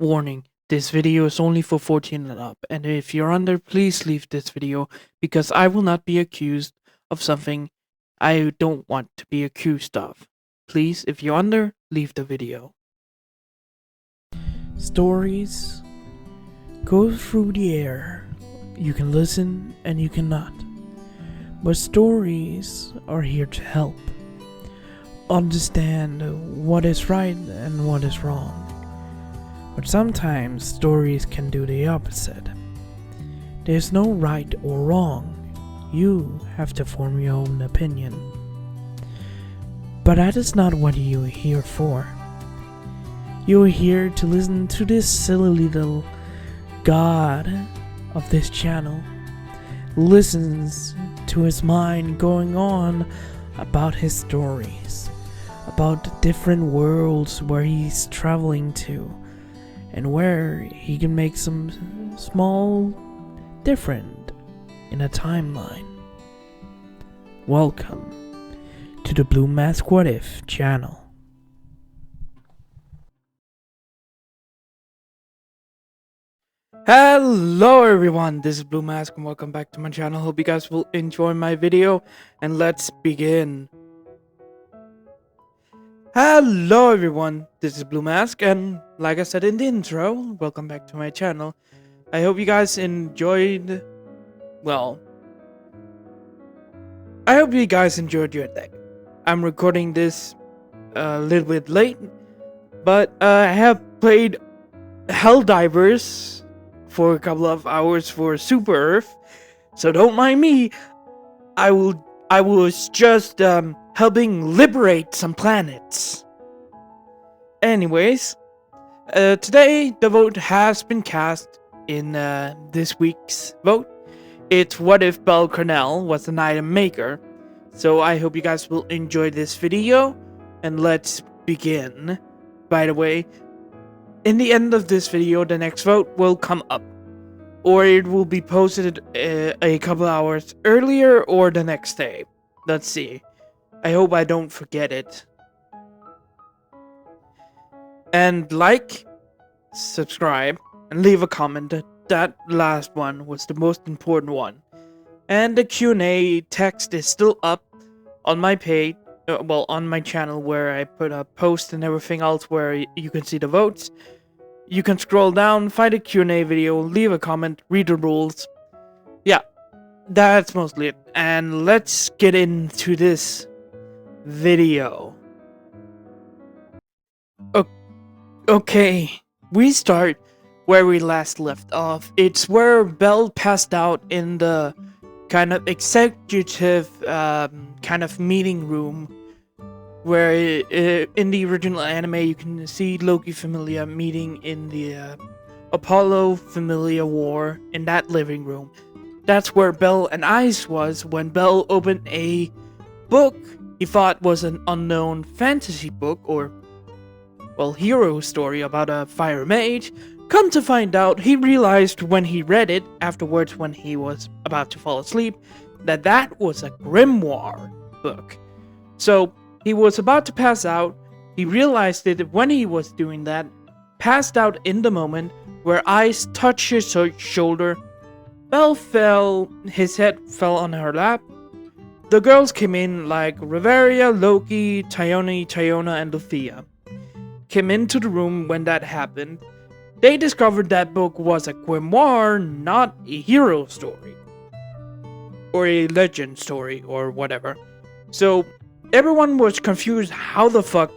Warning, this video is only for 14 and up, and if you're under, please leave this video because I will not be accused of something I don't want to be accused of. Please, if you're under, leave the video. Stories go through the air. You can listen and you cannot. But stories are here to help. Understand what is right and what is wrong. But sometimes stories can do the opposite. There's no right or wrong. You have to form your own opinion. But that is not what you're here for. You're here to listen to this silly little god of this channel. Listens to his mind going on about his stories, about the different worlds where he's traveling to, and where he can make some small different in a timeline. Welcome to the Blue Mask What If channel. Hello everyone, this is Blue Mask and welcome back to my channel. Hope you guys will enjoy my video and let's begin. Hello everyone, this is Blue Mask and like I said in the intro, welcome back to my channel. I hope you guys enjoyed, I hope you guys enjoyed your day. I'm recording this a little bit late, but I have played Helldivers for a couple of hours for Super Earth, so don't mind me. I was just helping liberate some planets. Anyways, today the vote has been cast in this week's vote. It's what if Belle Cranel was an item maker. So I hope you guys will enjoy this video, and let's begin. By the way, in the end of this video, the next vote will come up, or it will be posted a couple hours earlier or the next day. Let's see. I hope I don't forget it. And like, subscribe, and leave a comment. That last one was the most important one. And the Q&A text is still up on my page, on my channel, where I put a post and everything else where you can see the votes. You can scroll down, find a Q&A video, leave a comment, read the rules. Yeah, that's mostly it. And let's get into this video. Okay, we start where we last left off. It's where Belle passed out in the kind of executive kind of meeting room, where in the original anime you can see Loki Familia meeting in the Apollo Familia War in that living room. That's where Belle and Ice was when Belle opened a book he thought was an unknown fantasy book, or hero story about a fire mage. Come to find out, he realized when he read it afterwards, when he was about to fall asleep, that that was a grimoire book. So he was about to pass out. He realized it when he was doing that, passed out in the moment where Ice touched his shoulder. Belle fell, his head fell on her lap. The girls came in like Riveria, Loki, Tyona, and Luthia. Came into the room when that happened. They discovered that book was a grimoire, not a hero story. Or a legend story, or whatever. So everyone was confused how the fuck,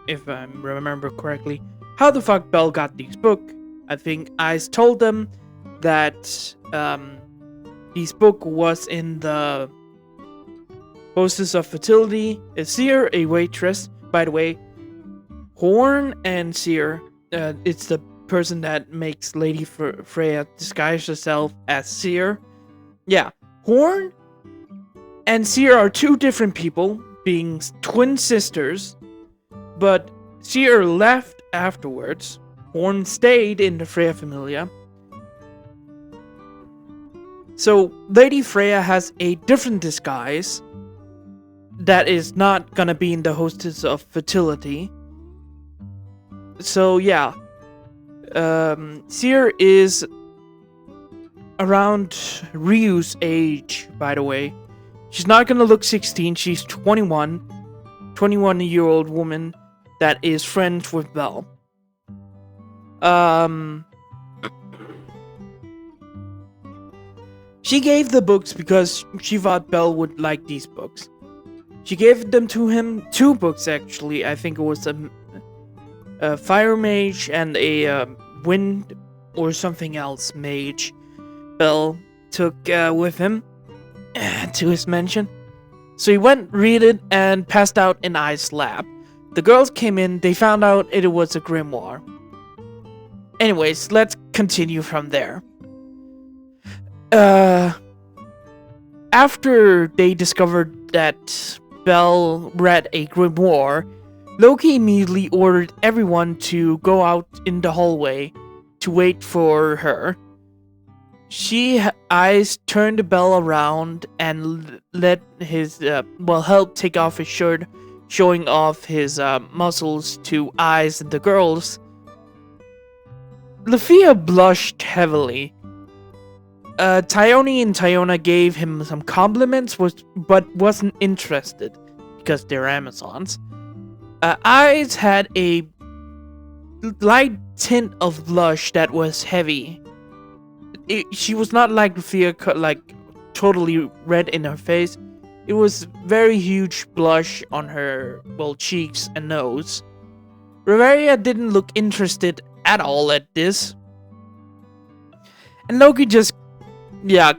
if I remember correctly, how the fuck Belle got these books. I think Ice told them that this book was in the Hostess of Fertility, a seer, a waitress. By the way, Horn and Seer, it's the person that makes Lady Freya disguise herself as Seer. Yeah, Horn and Seer are two different people, being twin sisters, but Seer left afterwards. Horn stayed in the Freya Familia. So Lady Freya has a different disguise that is not gonna be in the Hostess of Fertility. So yeah, Seer is around Ryu's age, by the way. She's not gonna look 16, she's 21-year-old woman that is friends with Belle. She gave the books because she thought Belle would like these books. She gave them to him, 2 books actually. I think it was a fire mage and a wind or something else mage. Belle took with him to his mansion. So he went, read it, and passed out in I's lab. The girls came in, they found out it was a grimoire. Anyways, let's continue from there. After they discovered that Belle read a grimoire, Loki immediately ordered everyone to go out in the hallway to wait for her. Eyes turned Belle around and let his, helped take off his shirt, showing off his muscles to Eyes and the girls. Lufia blushed heavily. Tyone and Tyona gave him some compliments, but wasn't interested, because they're Amazons. Eyes had a light tint of blush that was heavy. She was not like Lufia, like totally red in her face. It was very huge blush on her, cheeks and nose. Riveria didn't look interested at all at this. And Loki just,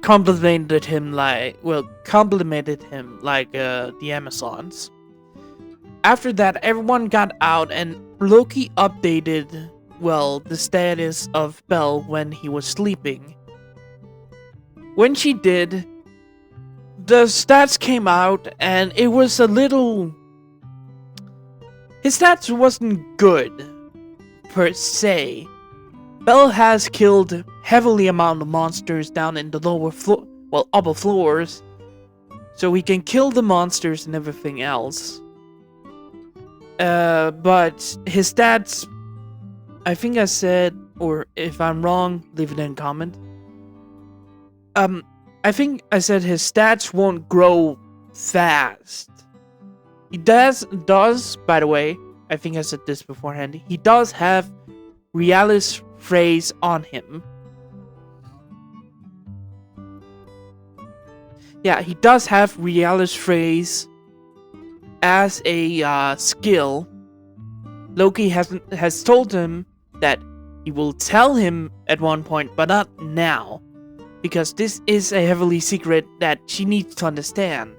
complimented him like the Amazons. After that, everyone got out and Loki updated, the status of Belle when he was sleeping. When she did, the stats came out and it was a little... His stats wasn't good, per se. Belle has killed heavily amount of monsters down in the upper floors, so we can kill the monsters and everything else. But his stats, I think I said, or if I'm wrong, leave it in a comment. I think I said his stats won't grow fast. He does, by the way, I think I said this beforehand, he does have Realis phrase on him. Yeah, he does have Realis phrase as a skill. Loki has told him that he will tell him at one point, but not now, because this is a heavily secret that she needs to understand.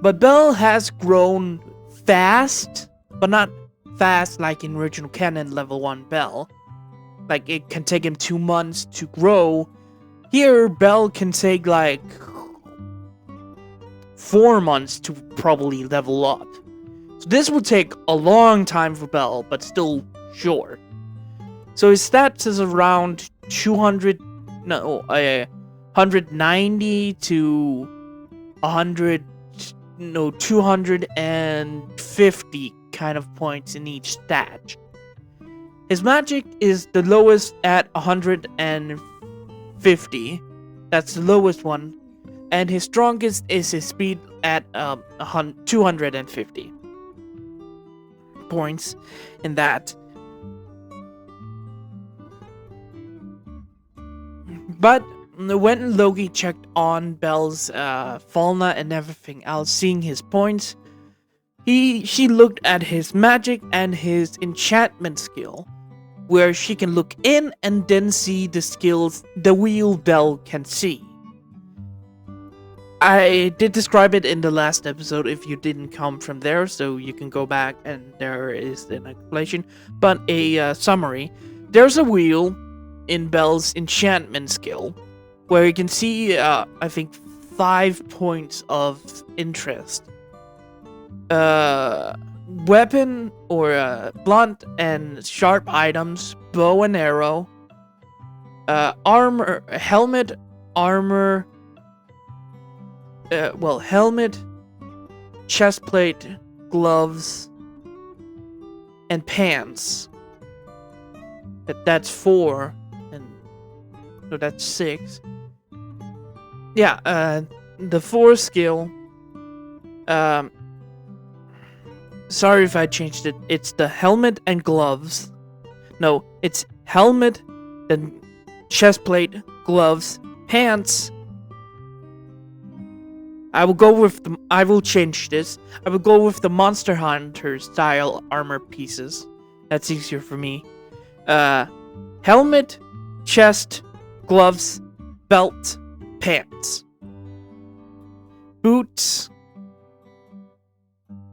But Belle has grown fast, but not fast like in original canon level 1 Belle. Like, it can take him 2 months to grow. Here, Belle can take, 4 months to probably level up. So this will take a long time for Belle, but still short. So his stats is around 190 to 250 kind of points in each stat. His magic is the lowest at 150. That's the lowest one. And his strongest is his speed at 250 points in that. But when Loki checked on Belle's Falna and everything else, seeing his points, she looked at his magic and his enchantment skill, where she can look in and then see the skills the real Belle can see. I did describe it in the last episode if you didn't come from there, so you can go back and there is an explanation. But a summary. There's a wheel in Belle's enchantment skill where you can see, I think, 5 points of interest. Weapon or blunt and sharp items, bow and arrow, armor, helmet, armor, helmet, chestplate, gloves, and pants. That's 4, and so that's 6. Yeah, the 4th skill. Sorry if I changed it. It's the helmet and gloves. No, it's helmet, then chest plate, gloves, pants. I will change this. I will go with the Monster Hunter style armor pieces. That's easier for me. Helmet, chest, gloves, belt, pants. Boots.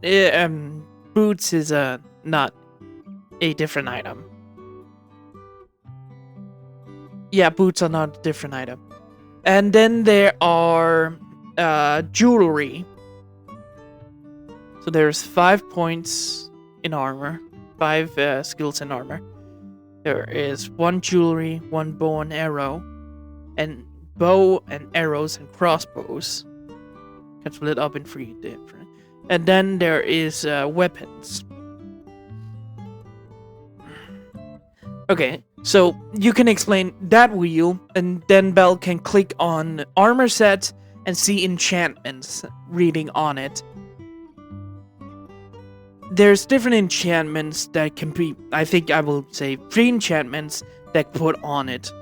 Boots is not a different item. Yeah, boots are not a different item. And then there are jewelry. So there's 5 points in armor, 5 skills in armor. There is 1 jewelry, 1 bow and arrow, and bow and arrows and crossbows. Can split up in 3 different. And then there is weapons. Okay, so you can explain that wheel, and then Belle can click on armor set and see enchantments reading on it. There's different enchantments that can be, I think I will say 3 enchantments that put on it.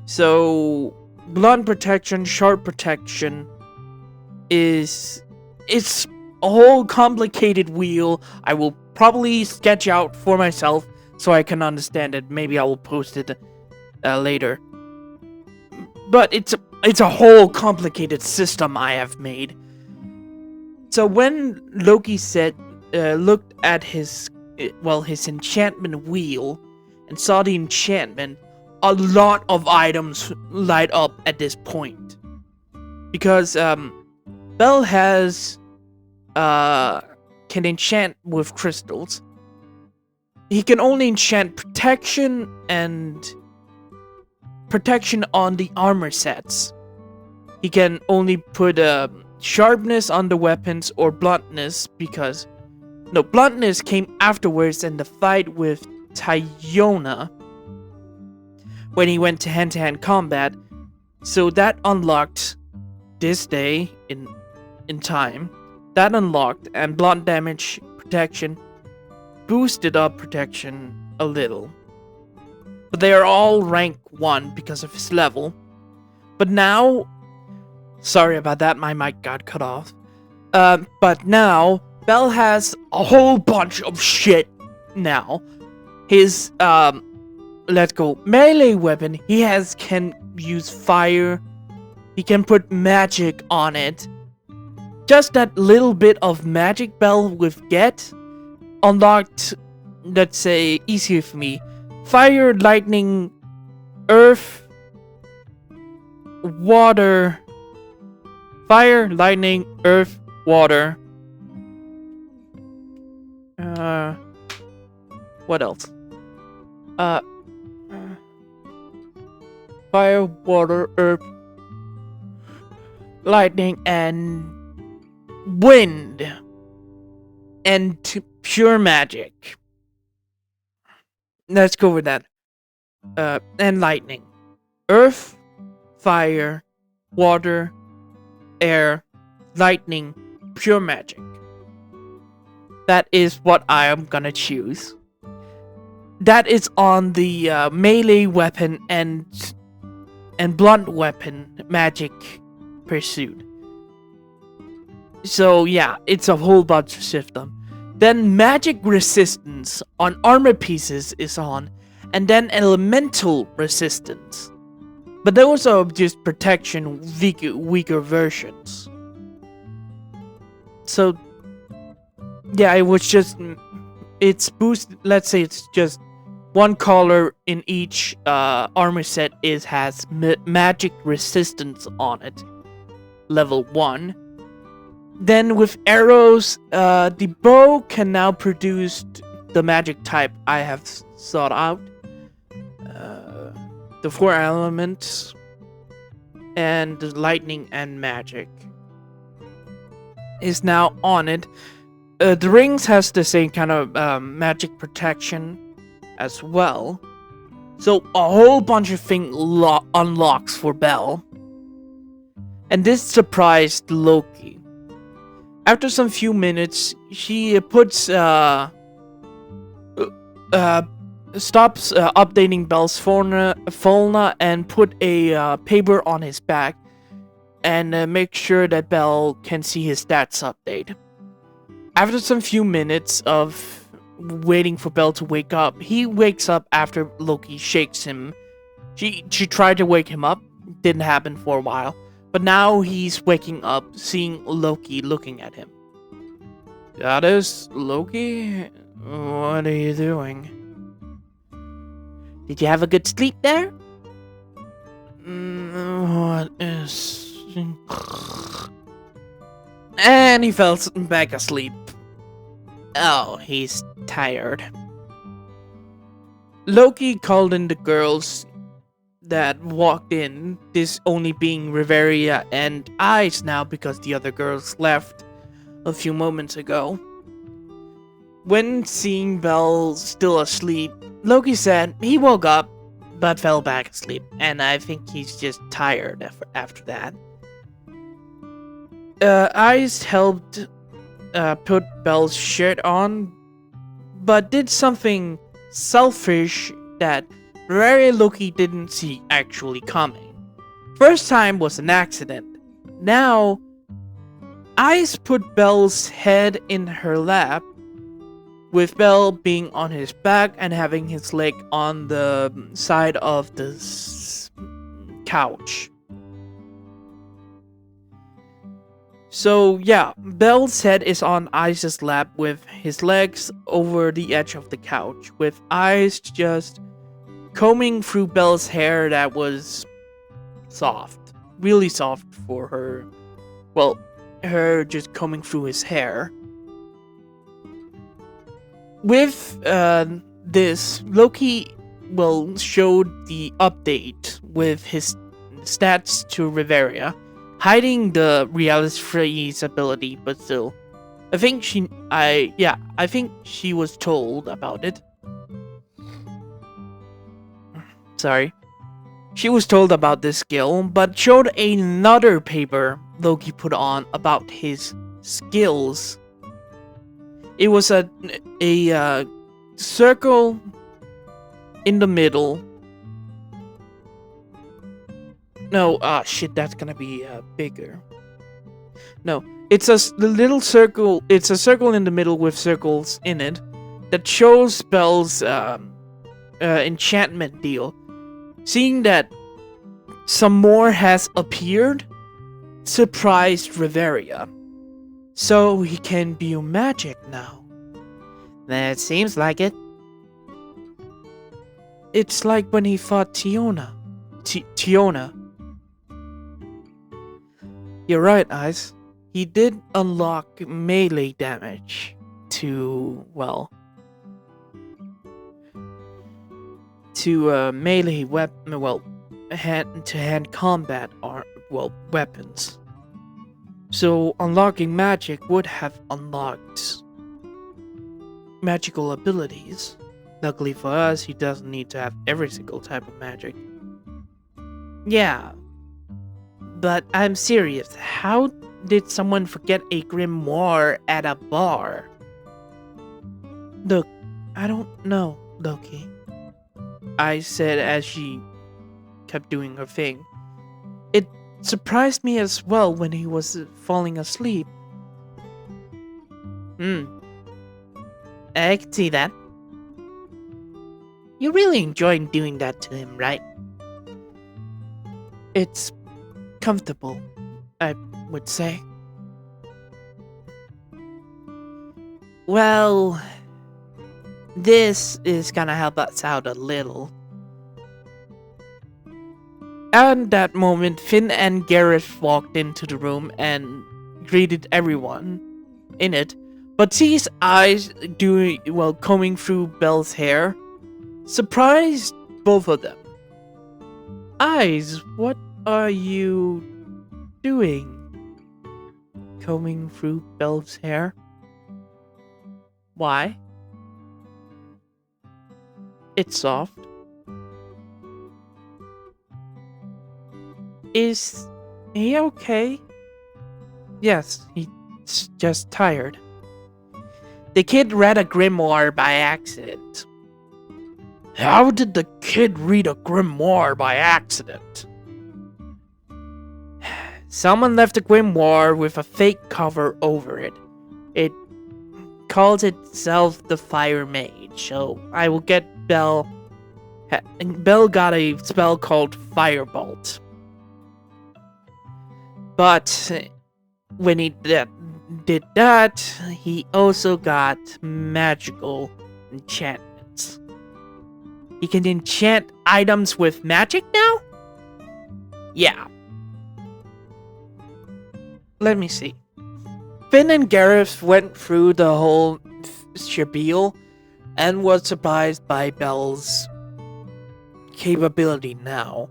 So, blunt protection, sharp protection it's a whole complicated wheel. I will probably sketch out for myself so I can understand it. Maybe I will post it later. But it's a whole complicated system I have made. So when Loki looked at his enchantment wheel and saw the enchantment, a lot of items light up at this point. Because Belle can enchant with crystals. He can only enchant protection and protection on the armor sets. He can only put sharpness on the weapons or bluntness because... No, bluntness came afterwards in the fight with Tyona when he went to hand-to-hand combat. So that unlocked this day in time. That unlocked, and blunt damage protection boosted up protection a little. But they are all rank 1 because of his level. But now... Sorry about that, my mic got cut off. But now, Belle has a whole bunch of shit now. His, let's go, melee weapon, can use fire. He can put magic on it. Just that little bit of magic Belle with Get unlocked, let's say, easier for me. Fire, lightning, earth, water. Fire, lightning, earth, water. What else? Fire, water, earth, lightning, and wind. And pure magic. Let's go with that. And lightning. Earth, fire, water, air, lightning, pure magic. That is what I am gonna choose. That is on the melee weapon and blunt weapon magic pursuit. So yeah, it's a whole bunch of system. Then magic resistance on armor pieces is on, and then elemental resistance. But those are just protection weaker versions. So yeah, it was just, it's boosted, let's say it's just one color in each armor set has magic resistance on it. Level 1. Then with arrows, the bow can now produce the magic type I have sought out. The 4 elements, and the lightning and magic is now on it. The rings has the same kind of magic protection as well. So a whole bunch of things unlocks for Belle. And this surprised Loki. After some few minutes, she puts stops updating Belle's phone and put a paper on his back and make sure that Belle can see his stats update. After some few minutes of waiting for Belle to wake up, he wakes up after Loki shakes him. She tried to wake him up, didn't happen for a while, but now he's waking up, seeing Loki looking at him. Goddess, Loki, what are you doing? Did you have a good sleep there? What is... And he fell back asleep. Oh, he's tired. Loki called in the girls that walked in, this only being Riveria and Ice now because the other girls left a few moments ago. When seeing Belle still asleep, Loki said he woke up but fell back asleep, and I think he's just tired after that. Ice helped put Belle's shirt on, but did something selfish that Rary and Loki didn't see actually coming. First time was an accident. Now, Ice put Belle's head in her lap, with Belle being on his back and having his leg on the side of the couch. So yeah, Belle's head is on Ice's lap with his legs over the edge of the couch, with Ice just combing through Belle's hair that was soft. Really soft for her. Well, her just combing through his hair. With this, Loki showed the update with his stats to Riveria, hiding the Realis Freeze ability, but still, I think she was told about it. Sorry. She was told about this skill, but showed another paper Loki put on about his skills. It was a circle in the middle. No, shit, that's gonna be bigger. No, it's a little circle. It's a circle in the middle with circles in it that shows Belle's enchantment deal. Seeing that some more has appeared, surprised Riveria. So he can view magic now. That seems like it. It's like when he fought Tiona. Tiona. You're right, Ice. He did unlock melee damage to melee weapon, hand-to-hand combat weapons. So unlocking magic would have unlocked magical abilities. Luckily for us, he doesn't need to have every single type of magic. Yeah, but I'm serious. How did someone forget a grimoire at a bar? Look, I don't know, Loki, I said as she kept doing her thing. It surprised me as well when he was falling asleep. I can see that. You really enjoy doing that to him, right? It's comfortable, I would say. Well, this is gonna help us out a little. At that moment, Finn and Gareth walked into the room and greeted everyone in it, but sees Eyes combing through Belle's hair, surprised both of them. Eyes, what are you doing? Combing through Belle's hair? Why? It's soft. Is he okay? Yes, he's just tired. The kid read a grimoire by accident. How did the kid read a grimoire by accident? Someone left a grimoire with a fake cover over it. It calls itself the Fire Mage, so I will get Bell. Bell got a spell called Firebolt. But when he did that, he also got magical enchantments. He can enchant items with magic now? Yeah. Let me see. Finn and Gareth went through the whole spiel and was surprised by Bell's capability now.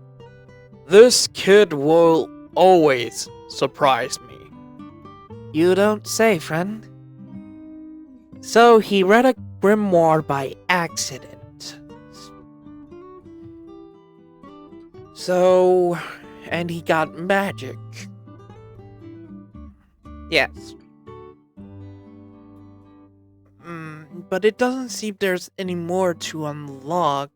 This kid will always surprise me. You don't say, friend. So he read a grimoire by accident. So, and he got magic. Yes. But it doesn't seem there's any more to unlock.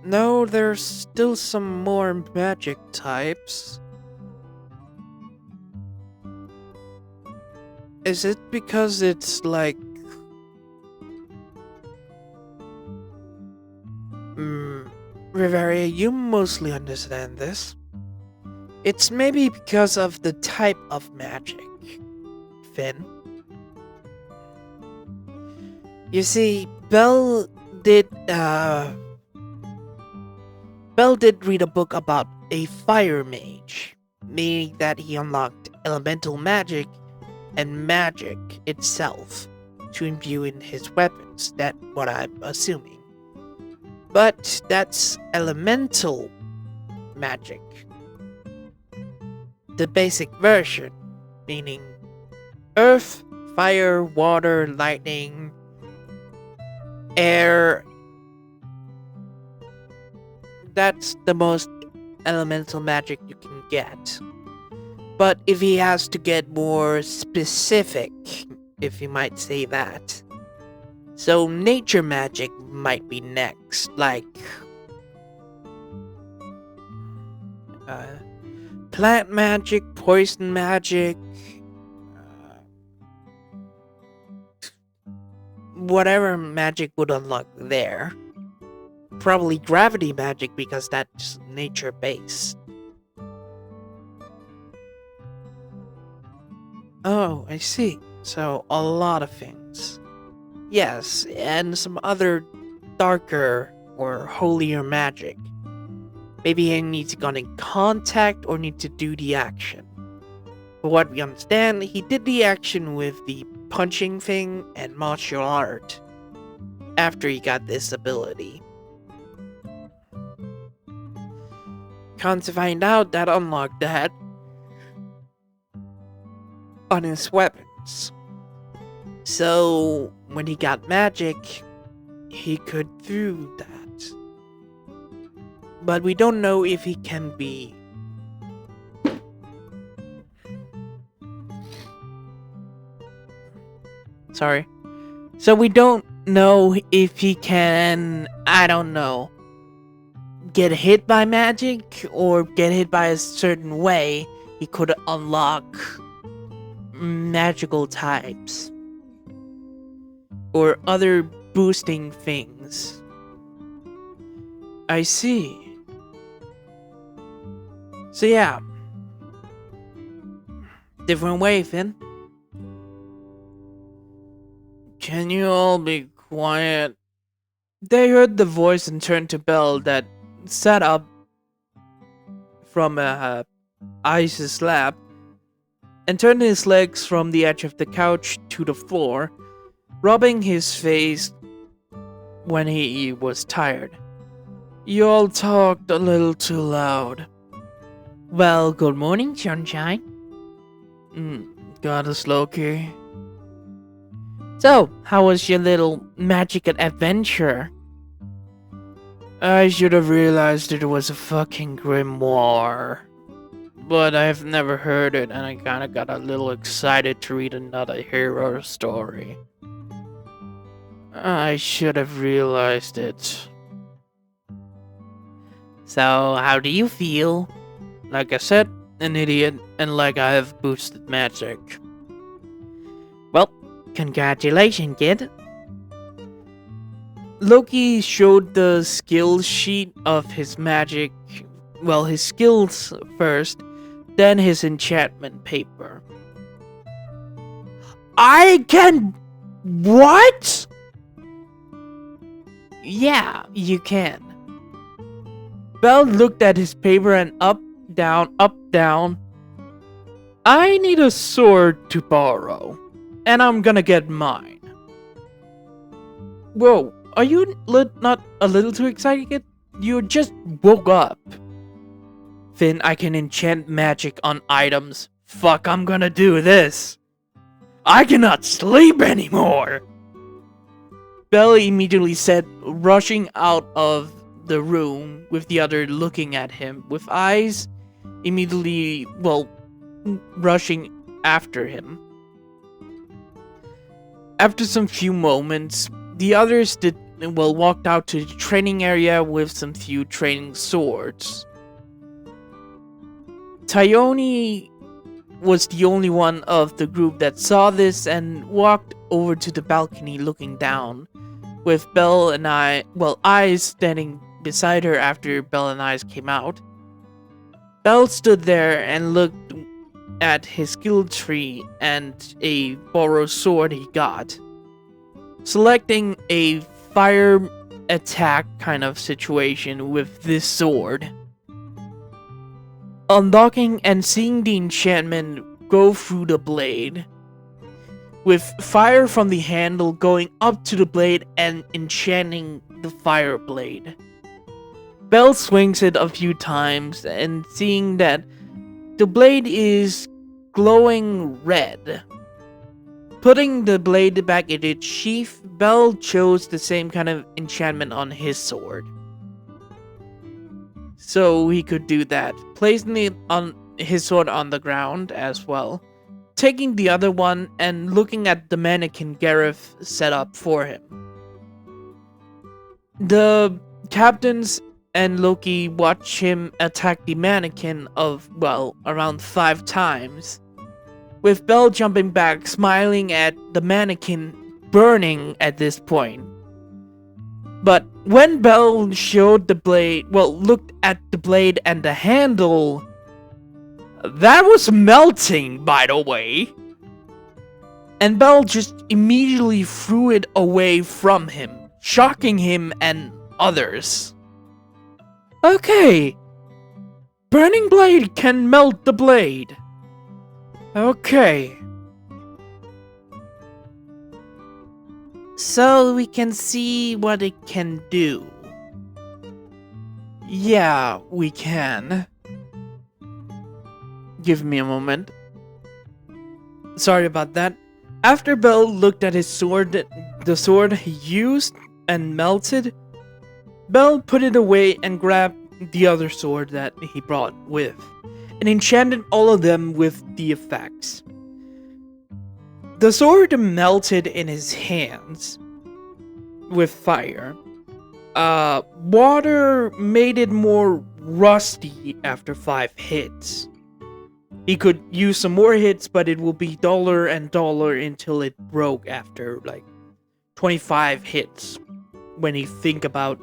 No, there's still some more magic types. Is it because it's like... Riveria, you mostly understand this. It's maybe because of the type of magic, Finn. You see, Bell did read a book about a fire mage, meaning that he unlocked elemental magic and magic itself to imbue in his weapons. That's what I'm assuming. But that's elemental magic. The basic version, meaning earth, fire, water, lightning, air. That's the most elemental magic you can get. But if he has to get more specific, if you might say that, so nature magic might be next, like plant magic, poison magic, whatever magic would unlock there. Probably gravity magic because that's nature based. Oh, I see. So a lot of things. Yes, and some other darker or holier magic. Maybe he needs to get in contact or need to do the action. For what we understand, he did the action with the punching thing and martial art after he got this ability. Come to find out, that unlocked that on his weapons. So when he got magic, he could do that. But we don't know if he can be... Sorry. So we don't know if he can, I don't know, get hit by magic or get hit by a certain way. He could unlock magical types or other boosting things. I see. So yeah, different way, Finn. Can you all be quiet? They heard the voice and turned to Bell that sat up from Ice's lap and turned his legs from the edge of the couch to the floor, rubbing his face when he was tired. You all talked a little too loud. Well, good morning, sunshine. Goddess Loki. So, how was your little magic adventure? I should have realized it was a fucking grimoire. But I've never heard it, and I kinda got a little excited to read another hero story. I should have realized it. So, how do you feel? Like I said, an idiot, and like I have boosted magic. Well, congratulations, kid. Loki showed the skill sheet of his magic, well, his skills first, then his enchantment paper. I can... What? Yeah, you can. Bell looked at his paper and up, down, up, down. I need a sword to borrow, and I'm gonna get mine. Whoa, are you not a little too excited? You just woke up. Finn, I can enchant magic on items. Fuck, I'm gonna do this. I cannot sleep anymore. Bell immediately said, rushing out of the room with the other looking at him with eyes immediately, well, rushing after him. After some few moments, the others walked out to the training area with some few training swords. Tyone was the only one of the group that saw this and walked over to the balcony looking down, with Bell and Eyes standing beside her after Bell and Eyes came out. Bell stood there and looked at his skill tree and a borrowed sword he got, selecting a fire attack kind of situation with this sword. Unlocking and seeing the enchantment go through the blade, with fire from the handle going up to the blade and enchanting the fire blade. Bell swings it a few times and seeing that the blade is glowing red. Putting the blade back in its sheath, Bell chose the same kind of enchantment on his sword, so he could do that, placing it on his sword on the ground as well, taking the other one and looking at the mannequin Gareth set up for him. The captains and Loki watch him attack the mannequin around 5 times, with Bell jumping back, smiling at the mannequin burning at this point. But when Bell showed the blade, looked at the blade and the handle, that was melting, by the way. And Bell just immediately threw it away from him, shocking him and others. Okay, burning blade can melt the blade. Okay. So we can see what it can do. Yeah, we can. Give me a moment. Sorry about that. After Bell looked at his sword, the sword he used and melted, Bell put it away and grabbed the other sword that he brought with, and enchanted all of them with the effects. The sword melted in his hands with fire. Water made it more rusty after 5 hits. He could use some more hits, but it will be duller and duller until it broke after like 25 hits. When you think about,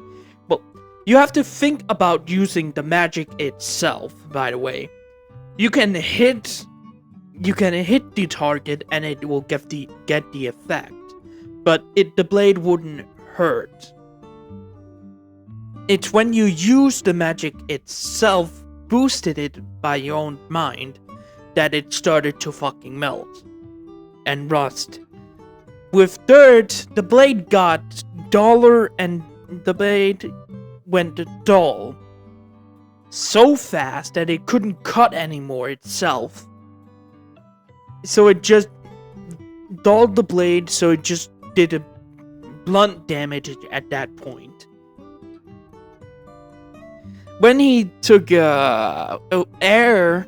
you have to think about using the magic itself, by the way. You can hit the target and it will get the effect, but the blade wouldn't hurt. It's when you use the magic itself, boosted it by your own mind, that it started to fucking melt and rust. With dirt, the blade got duller and the blade went dull so fast that it couldn't cut anymore itself. So it just dulled the blade, so it just did a blunt damage at that point. when he took air,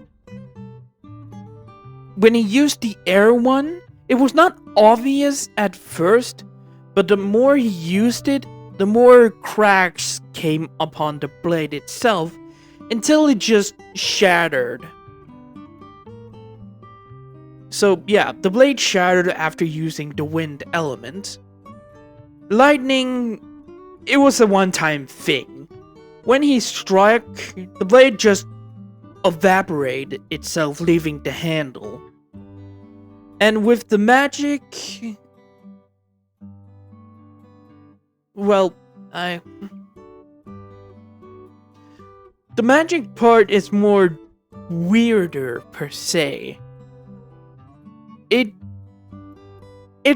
when he used the air one, it was not obvious at first, but the more he used it, the more cracks came upon the blade itself until it just shattered. So yeah, the blade shattered after using the wind element. Lightning, it was a one-time thing. When he struck, the blade just evaporated itself, leaving the handle. And with the magic... Well, the magic part is more weirder, per se. It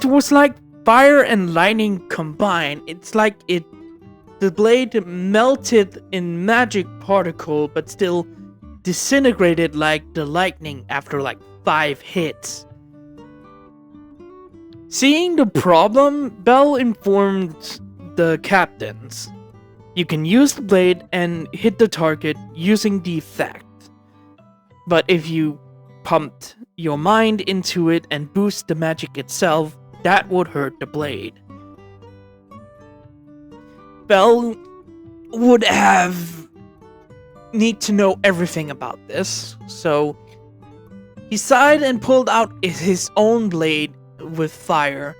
was like fire and lightning combined. It's like the blade melted in magic particle, but still disintegrated like the lightning after like 5 hits. Seeing the problem, Bell informed the captains. You can use the blade and hit the target using the effect. But if you pumped your mind into it and boost the magic itself, that would hurt the blade. Bell would need to know everything about this, so he sighed and pulled out his own blade with fire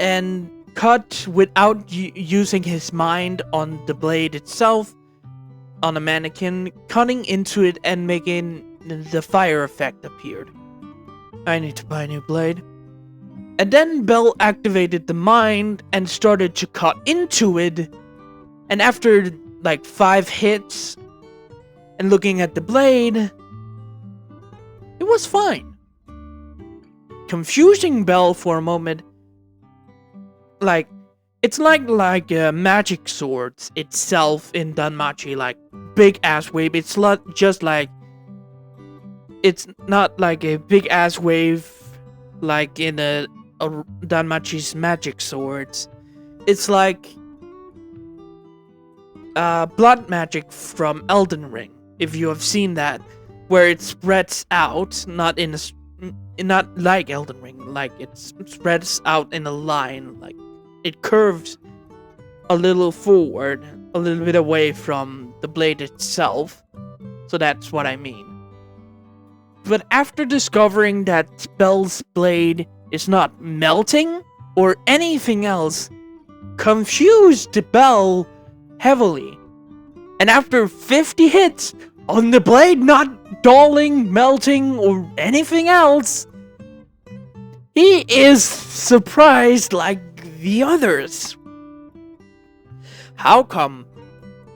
and cut without using his mind on the blade itself on a mannequin, cutting into it and making the fire effect appeared. I need to buy a new blade. And then Bell activated the mind and started to cut into it, and after like 5 hits and looking at the blade, it was fine. Confusing Bell for a moment, like, it's like magic swords itself in danmachi, like big ass wave. It's not just like, it's not like a big ass wave like in a danmachi's magic swords. It's like blood magic from Elden Ring, if you have seen that, where it spreads out, not like Elden Ring, like it spreads out in a line, like it curves a little forward, a little bit away from the blade itself. So that's what I mean. But after discovering that Bell's blade is not melting or anything else, confused Bell heavily. And after 50 hits on the blade not dulling, melting, or anything else, he is surprised like the others. How come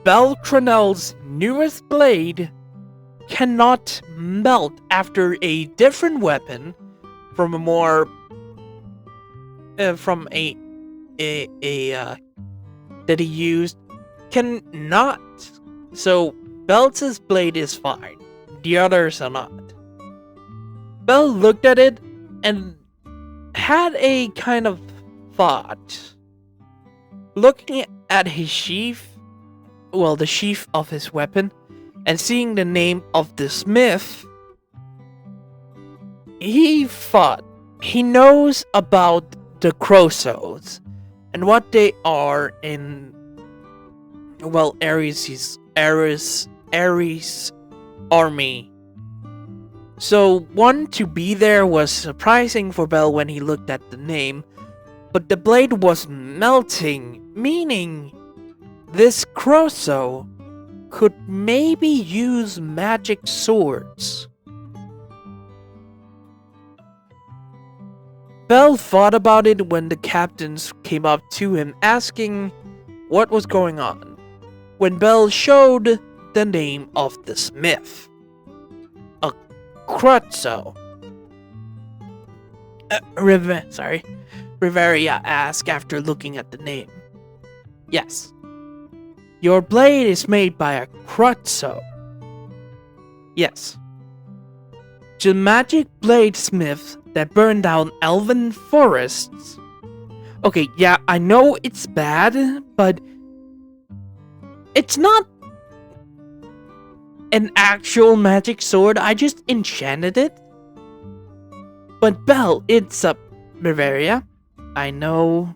Bell Cranel's newest blade cannot melt after a different weapon from a more that he used cannot? So Bell's blade is fine, the others are not. Bell looked at it and had a kind of thought. Looking at his sheath, well, the sheath of his weapon, and seeing the name of the smith, he thought he knows about the Crosos and what they are in, well, Ares' army. So one to be there was surprising for Bell when he looked at the name, but the blade was melting, meaning this Croso could maybe use magic swords. Bell thought about it when the captains came up to him asking what was going on, when Bell showed the name of the smith. A Cruzzo. Riveria asked after looking at the name. Yes. Your blade is made by a Cruzzo. Yes. The magic bladesmith that burned down elven forests. Okay, yeah, I know it's bad, but it's not an actual magic sword. I just enchanted it. But Belle, it's a Bavaria. I know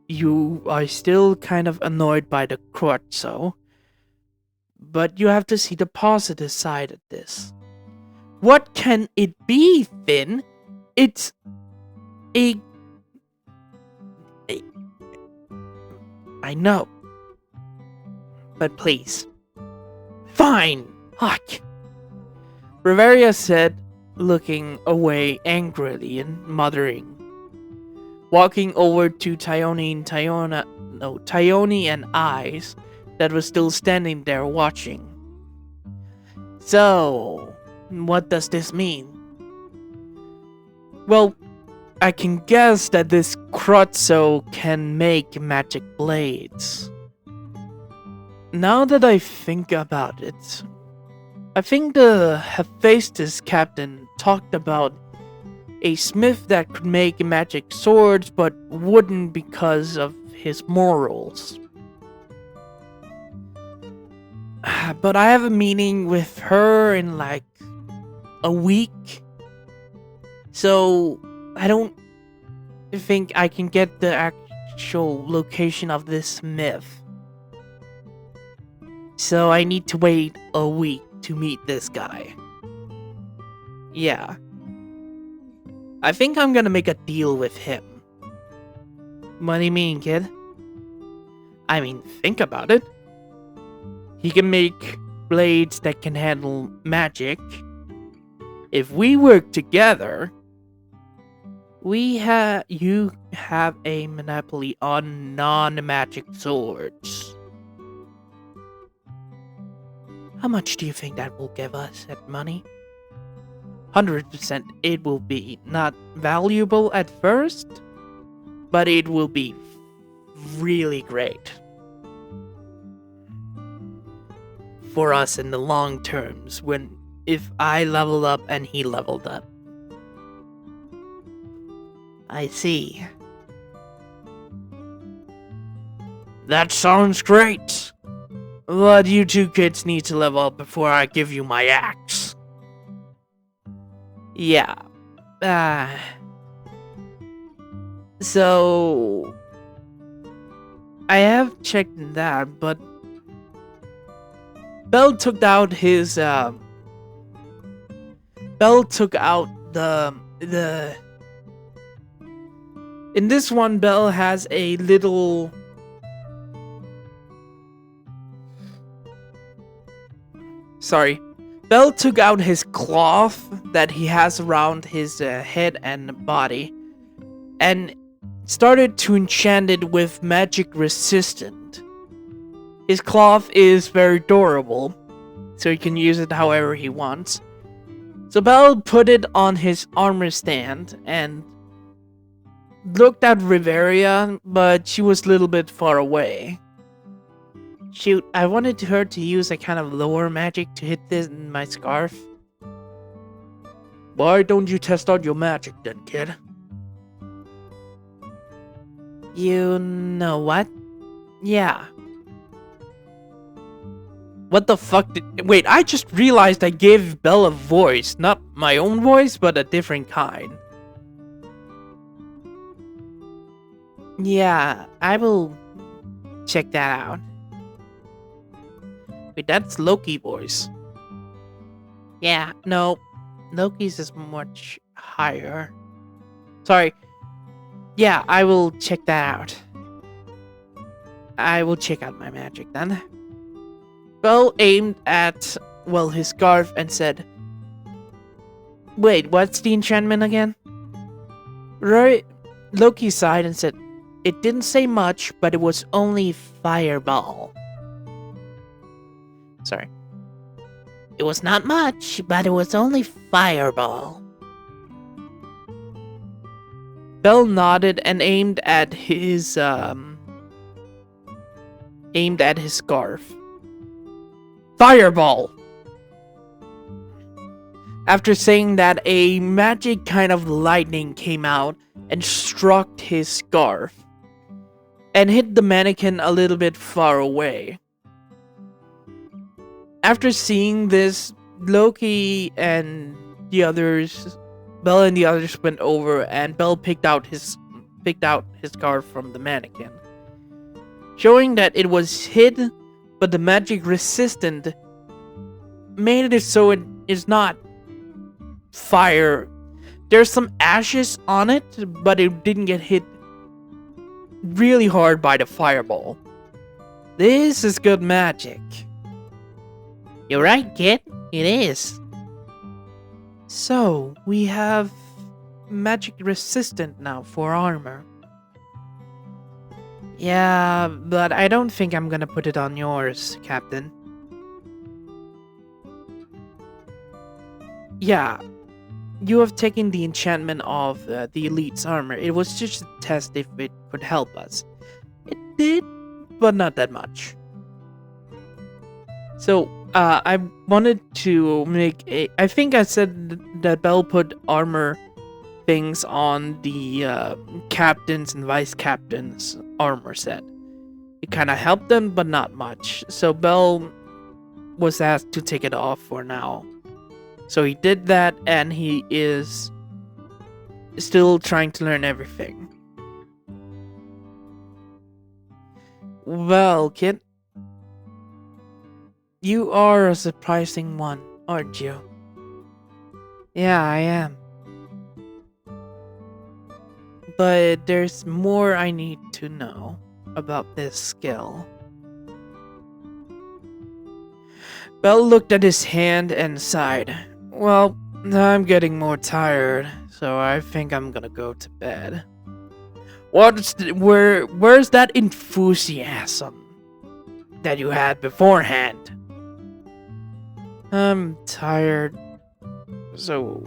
you are still kind of annoyed by the Crotzo, but you have to see the positive side of this. What can it be, Finn? It's a... I know. But please. Fine! Huck! Bavaria said, looking away angrily and muttering. Walking over to Tyone and Eyes that was still standing there watching. So, what does this mean? Well, I can guess that this Crotzo can make magic blades. Now that I think about it, I think the Hephaestus captain talked about a smith that could make magic swords but wouldn't because of his morals. But I have a meeting with her in like a week, so I don't think I can get the actual location of this smith. So I need to wait a week to meet this guy. Yeah. I think I'm gonna make a deal with him. What do you mean, kid? I mean, think about it. He can make blades that can handle magic. If we work together, you have a monopoly on non-magic swords. How much do you think that will give us at money? 100% it will be not valuable at first, but it will be really great for us in the long terms if I level up and he leveled up. I see. That sounds great. But you two kids need to level up before I give you my axe. Yeah. So I have checked that, but Bell took out his the in this one Bell has a little Bell took out his cloth that he has around his head and body and started to enchant it with magic resistant. His cloth is very durable, so he can use it however he wants. So Bell put it on his armor stand and looked at Riveria, but she was a little bit far away. Shoot, I wanted her to use a kind of lower magic to hit this in my scarf. Why don't you test out your magic then, kid? You know what? Yeah. What the fuck wait, I just realized I gave Belle a voice. Not my own voice, but a different kind. Yeah, I will check that out. Wait, that's Loki voice. Yeah, no. Loki's is much higher. Sorry. Yeah, I will check that out. I will check out my magic then. Bell aimed at, well, his scarf and said, wait, what's the enchantment again? Right. Loki sighed and said, it didn't say much, but it was only fireball. Sorry. It was not much, but it was only fireball. Bell nodded and aimed at his scarf. Fireball! After saying that, a magic kind of lightning came out and struck his scarf and hit the mannequin a little bit far away. After seeing this, Loki and the others, Belle and the others went over, and Belle picked out his card from the mannequin, showing that it was hid, but the magic resistant made it so it is not fire. There's some ashes on it, but it didn't get hit really hard by the fireball. This is good magic. You're right, kid. It is. So, we have magic resistant now for armor. Yeah, but I don't think I'm gonna put it on yours, Captain. Yeah, you have taken the enchantment of the elite's armor. It was just a test if it could help us. It did, but not that much. So, I wanted to make a... I think I said that Belle put armor things on the captain's and vice captain's armor set. It kind of helped them, but not much. So Belle was asked to take it off for now. So he did that, and he is still trying to learn everything. Well, kid, you are a surprising one, aren't you? Yeah, I am. But there's more I need to know about this skill. Belle looked at his hand and sighed. Well, I'm getting more tired, so I think I'm gonna go to bed. Where's that enthusiasm that you had beforehand? I'm tired, so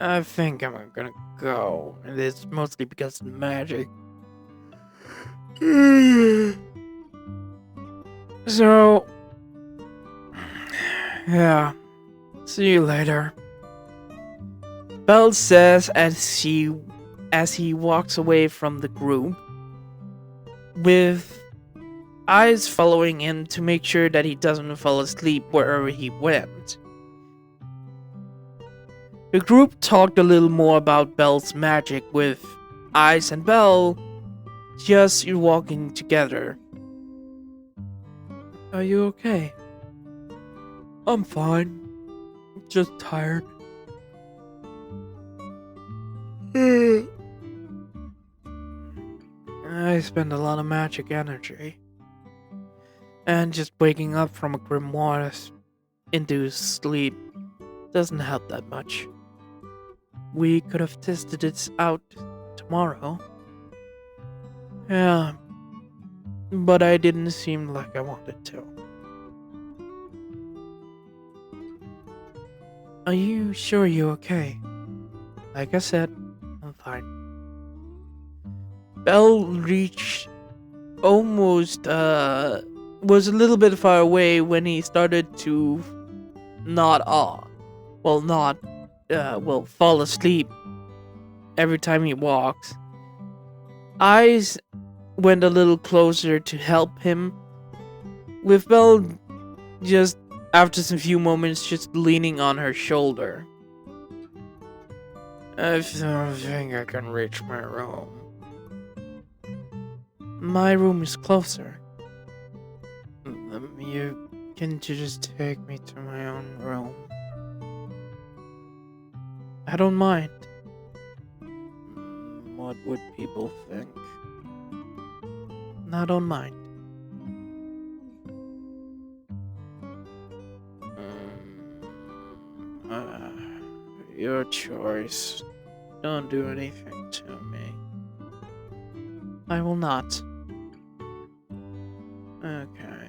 I think I'm gonna go. And it's mostly because of the magic. So, yeah. See you later. Belle says as he walks away from the group, with eyes following him to make sure that he doesn't fall asleep wherever he went. The group talked a little more about Belle's magic, with Eyes and Belle just walking together. Are you okay? I'm fine. Just tired. I spend a lot of magic energy. And just waking up from a grimoire-induced sleep doesn't help that much. We could have tested it out tomorrow. Yeah, but I didn't seem like I wanted to. Are you sure you're okay? Like I said, I'm fine. Belle reached almost, was a little bit far away when he started to fall asleep every time he walks. Eyes went a little closer to help him, with Belle just after some few moments just leaning on her shoulder. I don't think I can reach my room. My room is closer. You can just take me to my own room. I don't mind. What would people think? I don't mind. Your choice. Don't do anything to me. I will not. Okay.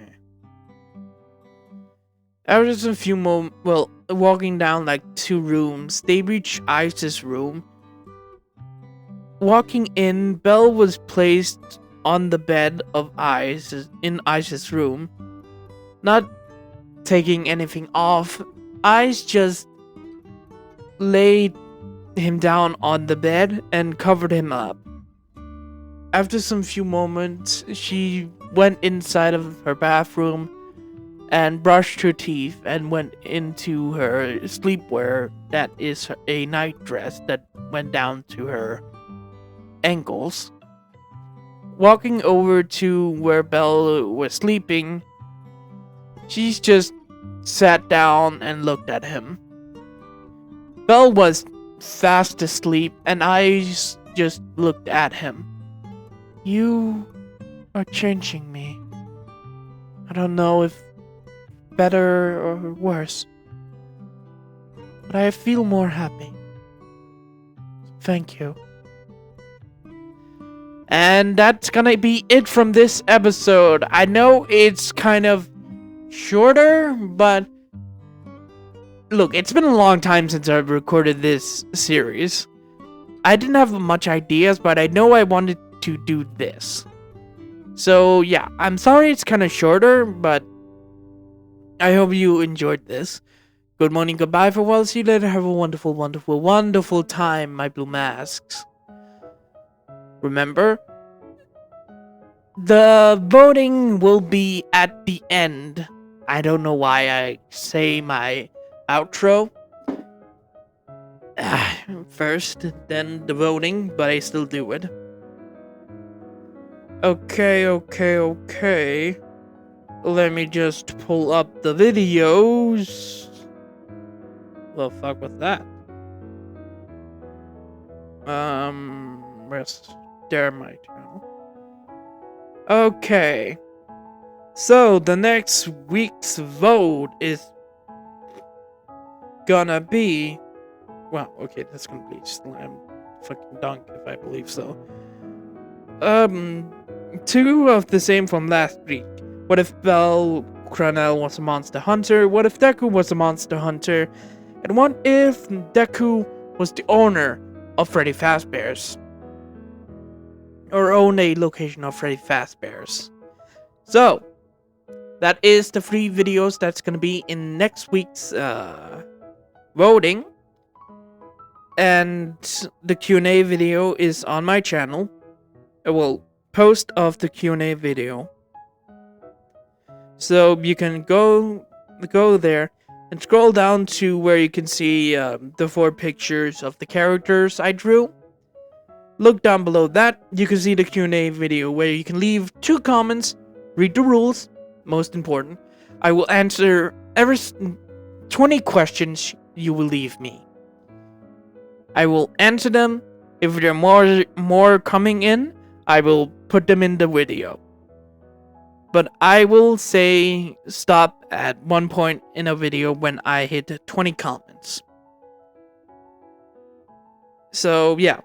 After some few moments, walking down like 2 rooms, they reach Ice's room. Walking in, Belle was placed on the bed of in Ice's room. Not taking anything off, Ice just laid him down on the bed and covered him up. After some few moments, she went inside of her bathroom and brushed her teeth and went into her sleepwear, that is a night dress that went down to her ankles. Walking over to where Belle was sleeping, she just sat down and looked at him. Belle was fast asleep, and I just looked at him. You are changing me. I don't know if better or worse, but I feel more happy. Thank you. And that's gonna be it from this episode. I know it's kind of shorter, but look, it's been a long time since I've recorded this series. I didn't have much ideas, but I know I wanted to do this. So yeah, I'm sorry it's kind of shorter, but I hope you enjoyed this. Good morning, goodbye, farewell, see you later, have a wonderful, wonderful, wonderful time, my blue masks. Remember, the voting will be at the end. I don't know why I say my outro first, then the voting, but I still do it. Okay. Let me just pull up the videos. The fuck was that? Where's danmachi? Okay. So the next week's vote is gonna be, well, okay, that's gonna be slam fucking dunk if I believe so. Two of the same from last week. What if Cranel was a monster hunter? What if Deku was a monster hunter? And what if Deku was the owner of Freddy Fazbear's? Or own a location of Freddy Fazbear's? So, that is the 3 videos that's gonna be in next week's voting. And the Q&A video is on my channel. I will post of the Q&A video. So you can go there and scroll down to where you can see the 4 pictures of the characters I drew. Look down below that, you can see the Q&A video where you can leave 2 comments, read the rules, most important. I will answer every 20 questions you will leave me. I will answer them. If there are more coming in, I will put them in the video. But I will say stop at one point in a video when I hit 20 comments. So yeah,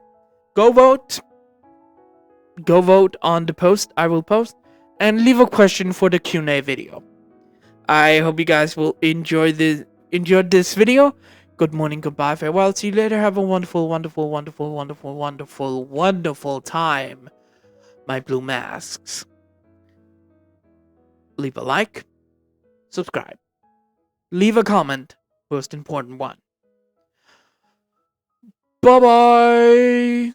go vote. Go vote on the post I will post. And leave a question for the Q&A video. I hope you guys will enjoy this video. Good morning, goodbye, farewell, see you later, have a wonderful, wonderful, wonderful, wonderful, wonderful, wonderful time, my blue masks. Leave a like, subscribe, leave a comment, most important one. Bye-bye!